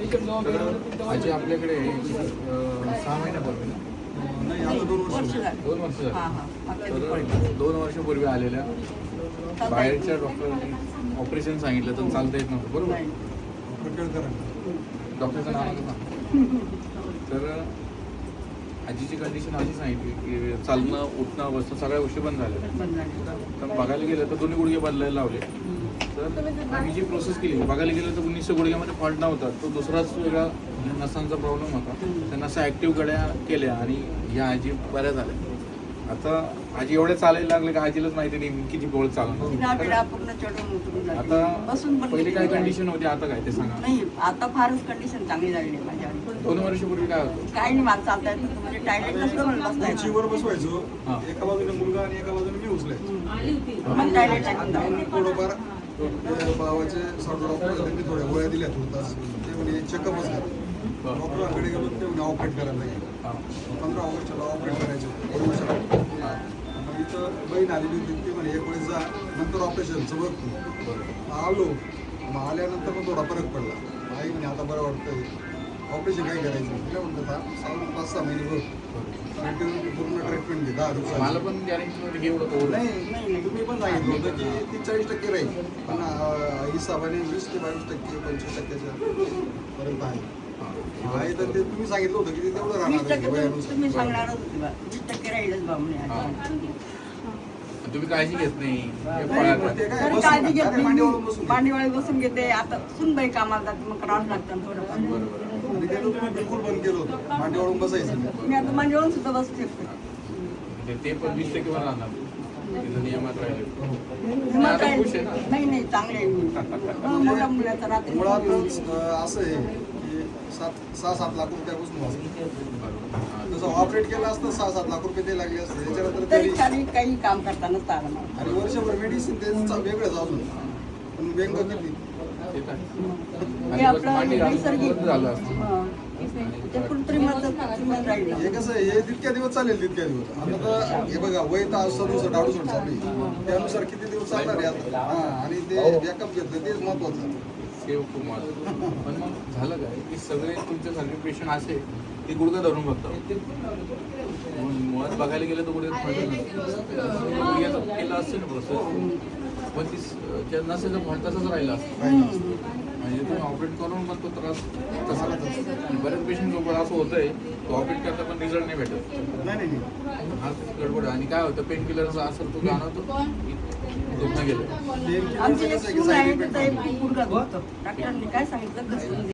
आजी आपल्याकडे 6 महिन्यापूर्वी ना नाही, आता 2 वर्ष झाली. 2 वर्ष झाली. तर 2 वर्षापूर्वी आलेल्या बाहेरच्या डॉक्टरांनी ऑपरेशन सांगितलं तर चालता येत नव्हतं बरोबर. डॉक्टरचं नाव सांग. तर आजीची कंडिशन अशी सांगितली की चालणं उठणं बसणं सगळ्या गोष्टी बंद झाल्या. तर बघायला गेलं तर दोन्ही गुडघे बदलायला लावले. तर आम्ही जी प्रोसेस केली बघायला गेलं तर 1900 गुडघ्यामध्ये फॉल्ट नव्हता, तो दुसराच वेगळा नसांचा प्रॉब्लेम होता. त्या नसा ॲक्टिव्ह गड्या केल्या आणि ह्या आजी बऱ्या झाल्या. आता आजी एवढे चालायला लागले का आजीलाच माहिती नाही किती पोळ चालणार. आता पहिली काय कंडिशन होती आता काय ते सांगा. नाही, आता फारच कंडिशन चांगली झाली आहे माझ्या. 2 वर्षापूर्वी काय होतं? काही नाही, मला चालता येत नव्हतं. म्हणजे टायलेट नसलं म्हणून बसता येत खुर्चीवर बसवायचो, एका बाजूने मुलगा आणि एका बाजूने मी उचलायचो. मग टायलेट लागून जायचं. थोडंफार भावाचे सर्व डॉक्टर त्यांनी थोड्या गोळ्या दिल्या तुर्तास. ते म्हणे चेकअपच करा. डॉक्टरांकडे गेलो ते म्हणे ऑपरेट करायला लागेल. 15 ऑगस्टला ऑपरेट करायचं. मग इथं बहीण आलेली होती, ती म्हणे 1 वेळेस जा, नंतर ऑपरेशनचं बघ तू. आलो, मग आल्यानंतर मग थोडा फरक पडला. आई म्हणे आता बरं वाटतंय, ऑपरेशन काय करायचं. तिला म्हटलं था 5-6 महिने बघ, पूर्ण ट्रीटमेंट घे 10 दिवसात. मला पण गॅरंटी की एवढं होईल. नाही, तुम्ही पण सांगितलं होतं की ती 40% राहील, पण हिसाबाने 20 ते 22%, 25% पर्यंत आहे. तर ते तुम्ही सांगितलं होतं की ते तेवढं 20% राहणार. तुम्ही सांगणारच होते बा. 20% राहीलच बा म्हणे. तुम्ही काळजी घेत नाही. तरी काळजी घेत नाही. मांडीवाळी बसून घेते. आता सुनबाई कामाला जाते, मग करावंच लागतं थोडंफार. आणि ते तुम्ही बिलकुल बंद केलं होतं, मांडीवळून बसायचं. मी आता मांडीवळून सुद्धा बसू शकते. ते पण 20% वर राहणार. तिथं नियमात राहिले. मग काय नाही चांगले आहे मी. मोठ्या मुलाचा रात्री मुळातच असं आहे की 6-7 लाख रुपयापासून वाचलं. जसं ऑपरेट केलं असतं 6-7 लाख रुपये ते लागले असते. त्याच्यानंतर तरी खाली काही काम करताना आलं मला. आणि वर्षभर मेडिसिन ते वेगळंच अजून. पण व्यंग किती हे आपलं नैसर्गिक झालं असतं. ते कृत्रिम राहील. हे कसं आहे, हे तितक्या दिवस चालेल तितक्या दिवस. आता तर हे बघा वय तर 67-68 चालू आहे. त्यानुसार किती दिवस चालणार आहे आता. आणि ते बॅकअप घेतलं तेच महत्वाचं. सेव खूप महत्त्वाचं. पण मग झालं काय की सगळे तुमच्यासारखे पेशंट असे ते गुडघा धरून बघतात. मुळात बघायला गेलं तर गुडघ्यात केलं असतं ना प्रोसेस, पण ती नसेल फॉल्ट तसंच राहिला असतं. म्हणजे तुम्ही ऑपरेट करून पण तो त्रास तसा आणि बरेच पेशंट लोक असं होतंय तो ऑपरेट करता पण रिझल्ट नाही भेटत. नाही हा गडबड. आणि काय होतं पेन किलरचा असर तो जाणवतो दुखणं गेलं. आमची एक सून आहे, तर एक गुडघा दुखतो. डॉक्टरांनी काय सांगितलं कसं